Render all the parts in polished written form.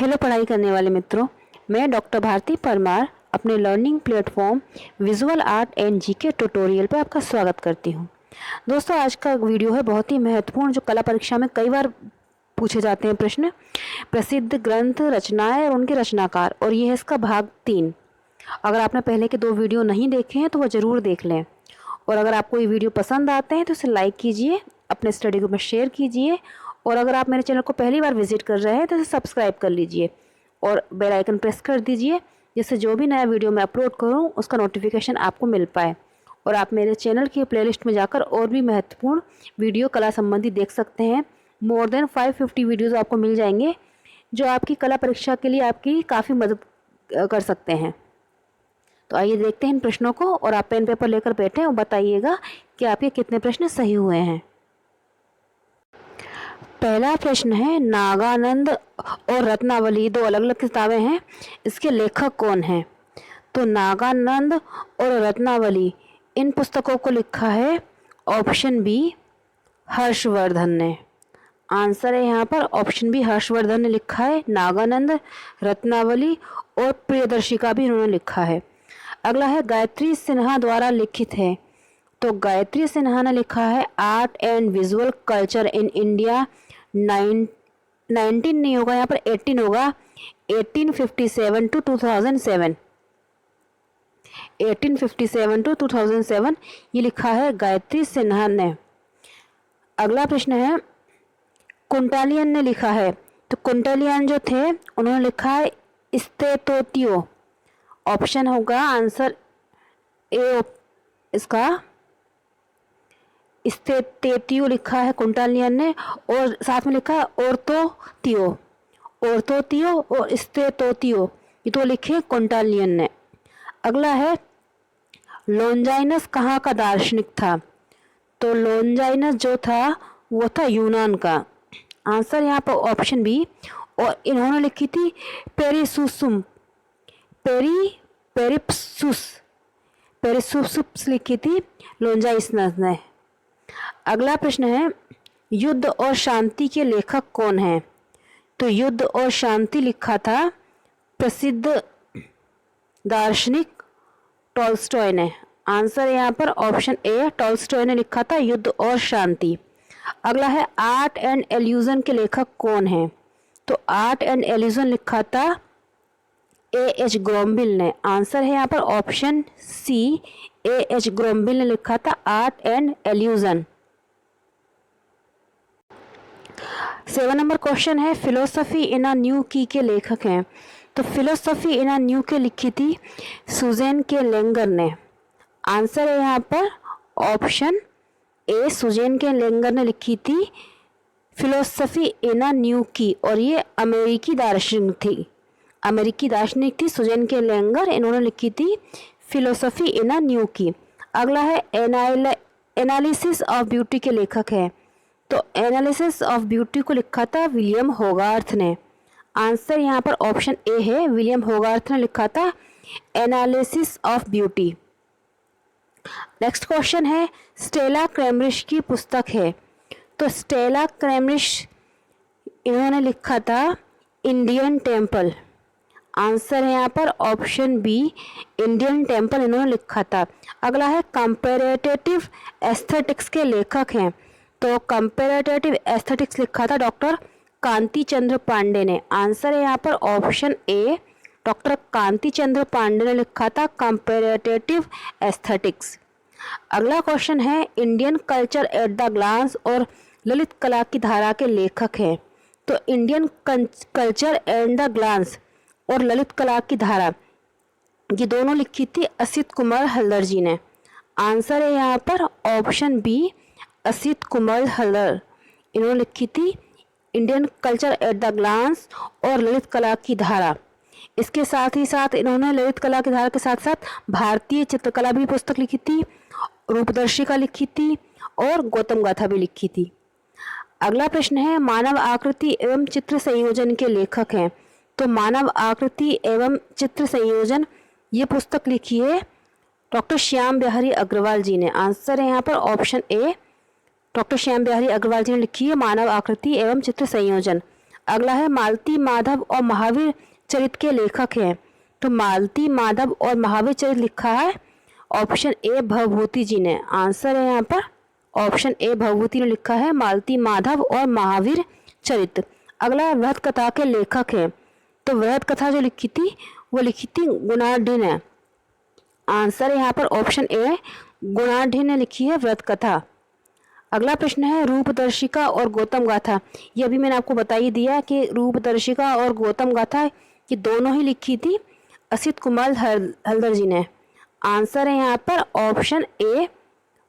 Hello पढ़ाई करने वाले मित्रों, मैं डॉक्टर भारती परमार अपने learning platform visual art and GK tutorial पर आपका स्वागत करती हूं। दोस्तों, आज का वीडियो है बहुत ही महत्वपूर्ण, जो कला परीक्षा में कई बार पूछे जाते हैं प्रश्न। प्रसिद्ध ग्रंथ, रचनाएं और उनके रचनाकार, और ये है इसका भाग 3। अगर आपने पहले के 2 वीडियो नहीं देखे हैं तो वह ज़रूर देख लें। और अगर आपको ये वीडियो पसंद आते हैं तो इसे लाइक कीजिए, अपने स्टडी ग्रुप में शेयर कीजिए, और अगर आप मेरे चैनल को पहली बार विजिट कर रहे हैं तो इसे सब्सक्राइब कर लीजिए और बेल आइकन प्रेस कर दीजिए, जिससे जो भी नया वीडियो मैं अपलोड करूं उसका नोटिफिकेशन आपको मिल पाए। और आप मेरे चैनल की प्लेलिस्ट में जाकर और भी महत्वपूर्ण वीडियो कला संबंधी देख सकते हैं। मोर देन 550 वीडियोज़ आपको मिल जाएंगे, जो आपकी कला परीक्षा के लिए आपकी काफ़ी मदद कर सकते हैं। तो आइए देखते हैं इन प्रश्नों को, और आप पेन पेपर लेकर बैठें और बताइएगा कि आपके कितने प्रश्न सही हुए हैं। पहला प्रश्न है, नागानंद और रत्नावली 2 अलग अलग किताबें हैं, इसके लेखक कौन हैं? तो नागानंद और रत्नावली, इन पुस्तकों को लिखा है ऑप्शन बी हर्षवर्धन ने। आंसर है यहाँ पर ऑप्शन बी हर्षवर्धन ने लिखा है। नागानंद, रत्नावली और प्रियदर्शिका भी उन्होंने लिखा है। अगला है, गायत्री सिन्हा द्वारा लिखित है। तो गायत्री सिन्हा ने लिखा है art and visual culture in India 19 नहीं होगा, यहाँ पर 18 होगा, 1857 to 2007। 1857 to 2007 ये लिखा है गायत्री सिन्हा ने। अगला प्रश्न है, कुंटालियन ने लिखा है। तो कुंटालियन जो थे उन्होंने लिखा है स्तेतोतियो। ऑप्शन होगा आंसर ए इसका, स्तेतियो लिखा है कुंटालियन ने, और साथ में लिखा है ओर्थोतियो। ओर्थोतियो और स्तेतोतियो ये तो लिखे कुंटालियन ने। अगला है, लोंजाइनस कहाँ का दार्शनिक था? तो लोंजाइनस जो था वो था यूनान का। आंसर यहाँ पर ऑप्शन बी, और इन्होंने लिखी थी पेरिसुसुम, पेरिसुसुस लिखी थी लोंजाइनस ने। अगला प्रश्न है, युद्ध और शांति के लेखक कौन हैं? तो युद्ध और शांति लिखा था प्रसिद्ध दार्शनिक टॉल्स्टॉय ने। आंसर यहाँ पर ऑप्शन ए, टॉल्स्टॉय ने लिखा था युद्ध और शांति। अगला है, आर्ट एंड एल्यूजन के लेखक कौन हैं? तो आर्ट एंड एल्यूजन लिखा था A.H. ग्रोम्बिल ने। आंसर है यहाँ पर ऑप्शन सी, A.H. ग्रोम्बिल ने लिखा था art and illusion. 7 number question है, philosophy in a new key के लेखक हैं। तो फिलोसफी इन अ न्यू के लिखी थी सुजेन के लेंगर ने। आंसर है यहाँ पर ऑप्शन ए, सुजेन के लेंगर ने लिखी थी फिलोसफी इन अ न्यू की, और ये अमेरिकी दार्शनिक थी सुजेन के लेंगर, इन्होंने लिखी थी फिलोसफी इन अ न्यू की। अगला है, एनालिसिस ऑफ ब्यूटी के लेखक हैं। तो एनालिसिस ऑफ ब्यूटी को लिखा था विलियम होगार्थ ने। आंसर यहाँ पर ऑप्शन ए है, विलियम होगार्थ ने लिखा था analysis of beauty. Next question है, स्टेला क्रैमरिश की पुस्तक है। तो स्टेला क्रैमरिश, इन्होंने लिखा था इंडियन टेम्पल। आंसर है यहाँ पर ऑप्शन बी, इंडियन टेम्पल इन्होंने लिखा था। अगला है, कंपैरेटिव एस्थेटिक्स के लेखक हैं। तो कंपैरेटिव एस्थेटिक्स लिखा था डॉक्टर कांति चंद्र पांडे ने। आंसर है यहाँ पर option A, doctor Kanti Chandra Pandey ने लिखा था कंपैरेटिव एस्थेटिक्स। अगला क्वेश्चन है, Indian culture at the glance और ललित कला की धारा के लेखक हैं। तो Indian culture at the glance और ललित कला की धारा, ये दोनों लिखी थी असित कुमार हल्दर जी ने। आंसर है यहाँ पर ऑप्शन बी, असित कुमार हल्दर, इन्होंने लिखी थी Indian culture at the glance और ललित कला की धारा। इसके साथ ही साथ इन्होंने ललित कला की धारा के साथ साथ भारतीय चित्रकला भी पुस्तक लिखी थी, रूपदर्शिका लिखी थी और गौतम गाथा भी लिखी थी। अगला प्रश्न है, मानव आकृति एवं चित्र संयोजन के लेखक हैं। तो मानव आकृति एवं चित्र संयोजन, ये पुस्तक लिखी है डॉक्टर श्याम बिहारी अग्रवाल जी ने। आंसर है यहाँ पर option A, doctor Shyam Bihari Agrawal ji ने लिखी है मानव आकृति एवं चित्र संयोजन। अगला है मालती माधव और महावीर चरित के लेखक हैं। तो मालती माधव और महावीर चरित लिखा है ऑप्शन ए भवभूति जी ने। आंसर है यहाँ पर ऑप्शन ए भवभूति ने लिखा है मालती माधव और महावीर चरित। अगला है वृहत कथा के लेखक हैं। तो वृहत कथा जो लिखी थी वो लिखी थी गुणाढ्य ने। आंसर है यहाँ पर ऑप्शन ए गुणाढ्य ने लिखी है वृहत कथा। अगला प्रश्न है रूपदर्शिका और गौतम गाथा। ये अभी मैंने आपको बता ही दिया कि रूपदर्शिका और गौतम गाथा ये दोनों ही लिखी थी असित कुमार हलदर जी ने। आंसर है यहाँ पर ऑप्शन ए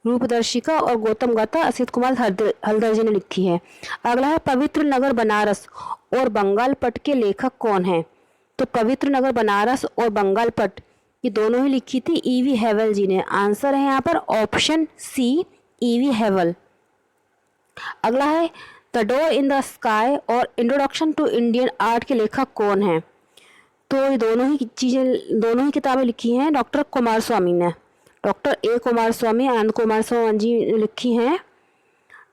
रूपदर्शिका और गौतम गाथा असित कुमार हलदर जी ने लिखी है। अगला है पवित्र नगर बनारस और बंगाल पट के लेखक कौन हैं। तो पवित्र नगर बनारस और बंगाल पट ये दोनों ही लिखी थी ईवी हैवल जी ने। आंसर है यहाँ पर ऑप्शन सी ईवी हैवल। अगला है the door in the sky और इंट्रोडक्शन टू इंडियन आर्ट के लेखक कौन हैं। तो ये दोनों ही किताबें लिखी हैं डॉक्टर कुमार स्वामी ने। डॉक्टर ए कुमार स्वामी आनंद कुमार स्वामी जी ने लिखी हैं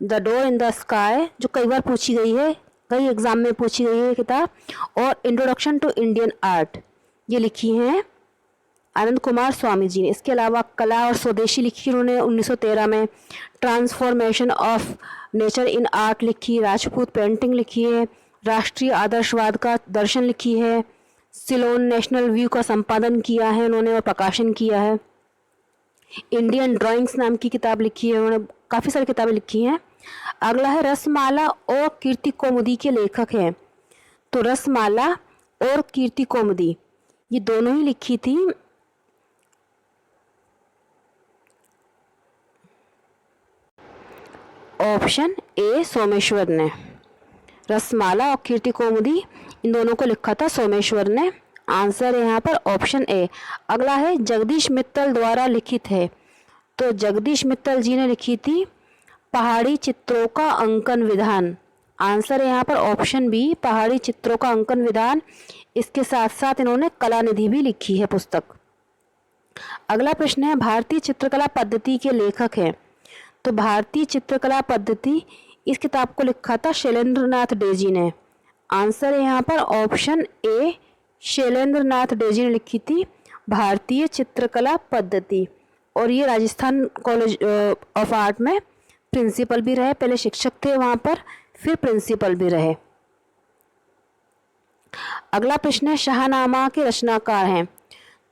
the door in the sky, जो कई बार पूछी गई है, कई एग्जाम में पूछी गई है किताब। और इंट्रोडक्शन टू इंडियन आर्ट ये लिखी हैं आनंद कुमार स्वामी जी ने। इसके अलावा कला और स्वदेशी लिखी उन्होंने 1913 में। Transformation of nature in art लिखी, राजपूत पेंटिंग लिखी है, राष्ट्रीय आदर्शवाद का दर्शन लिखी है, सिलोन नेशनल व्यू का संपादन किया है उन्होंने और प्रकाशन किया है, इंडियन ड्राइंग्स नाम की किताब लिखी है उन्होंने। काफ़ी सारी किताबें लिखी हैं। अगला है रसमाला और कीर्ति कौमुदी के लेखक हैं। तो रसमाला और कीर्ति कौमुदी ये दोनों ही लिखी थी ऑप्शन ए सोमेश्वर ने। रसमाला और कीर्ति कौमुदी इन दोनों को लिखा था सोमेश्वर ने। आंसर है यहाँ पर ऑप्शन ए। अगला है जगदीश मित्तल द्वारा लिखित है। तो जगदीश मित्तल जी ने लिखी थी पहाड़ी चित्रों का अंकन विधान। आंसर है यहाँ पर ऑप्शन बी पहाड़ी चित्रों का अंकन विधान। इसके साथ साथ इन्होंने कला निधि भी लिखी है पुस्तक। अगला प्रश्न है भारतीय चित्रकला पद्धति के लेखक हैं। तो भारतीय चित्रकला पद्धति इस किताब को लिखा था शैलेंद्र नाथ डे जी ने। आंसर है यहाँ पर ऑप्शन ए शैलेंद्र नाथ डे जी ने लिखी थी भारतीय चित्रकला पद्धति। और ये राजस्थान कॉलेज ऑफ आर्ट में प्रिंसिपल भी रहे, पहले शिक्षक थे वहाँ पर, फिर प्रिंसिपल भी रहे। अगला प्रश्न है शाहनामा के रचनाकार हैं।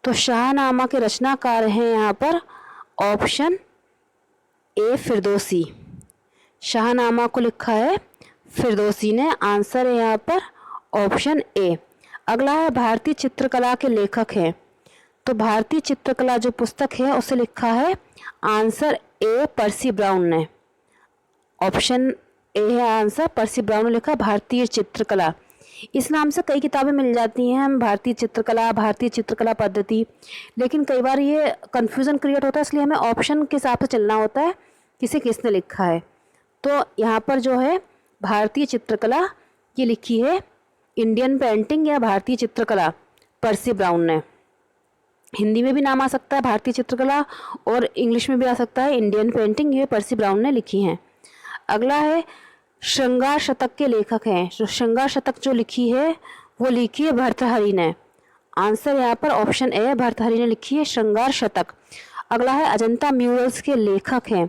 तो शाहनामा के रचनाकार हैं यहाँ पर ऑप्शन ए फिरदौसी। शाहनामा को लिखा है फिरदौसी ने। आंसर है यहाँ पर ऑप्शन ए। अगला है भारतीय चित्रकला के लेखक हैं। तो भारतीय चित्रकला जो पुस्तक है उसे लिखा है आंसर ए पर्सी ब्राउन ने। ऑप्शन ए है आंसर, पर्सी ब्राउन ने लिखा भारतीय चित्रकला। इस नाम से कई किताबें मिल जाती हैं, भारतीय चित्रकला पद्धति, लेकिन कई बार ये कन्फ्यूज़न क्रिएट होता है, इसलिए हमें ऑप्शन के हिसाब से चलना होता है किसे किसने लिखा है। तो यहाँ पर जो है भारतीय चित्रकला ये लिखी है इंडियन पेंटिंग या भारतीय चित्रकला पर्सी ब्राउन ने। हिंदी में भी नाम आ सकता है भारतीय चित्रकला और इंग्लिश में भी आ सकता है इंडियन पेंटिंग, ये पर्सी ब्राउन ने लिखी हैं। अगला है श्रृंगार शतक के लेखक हैं। श्रृंगार शतक जो लिखी है वो लिखी है भर्तृहरि ने। आंसर यहाँ पर ऑप्शन ए भर्तृहरि ने लिखी है श्रृंगार शतक। अगला है अजंता म्यूरल्स के लेखक हैं।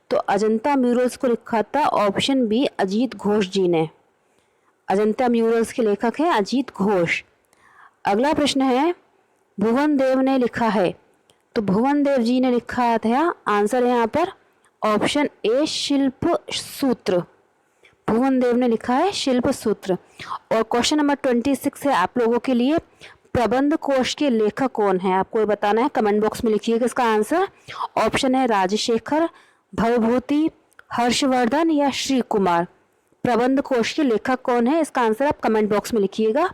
तो अजंता म्यूरल्स को लिखा था ऑप्शन बी अजीत घोष जी ने। अजंता म्यूरल्स के लेखक हैं अजीत घोष। अगला प्रश्न है भुवन देव ने लिखा है। तो भुवन देव जी ने लिखा था, आंसर है यहाँ पर ऑप्शन ए शिल्प सूत्र। भुवन देव ने लिखा है शिल्प सूत्र। और क्वेश्चन नंबर 26 है आप लोगों के लिए, प्रबंध कोश के लेखक कौन है आपको ये बताना है, कमेंट बॉक्स में लिखिएगा इसका आंसर। ऑप्शन है राजशेखर, भवभूति, हर्षवर्धन या श्री कुमार। प्रबंध कोश के लेखक कौन है इसका आंसर आप कमेंट बॉक्स में लिखिएगा।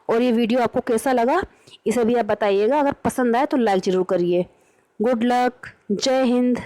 और ये वीडियो आपको कैसा लगा इसे भी आप बताइएगा, अगर पसंद आए तो लाइक ज़रूर करिए। गुड लक, जय हिंद।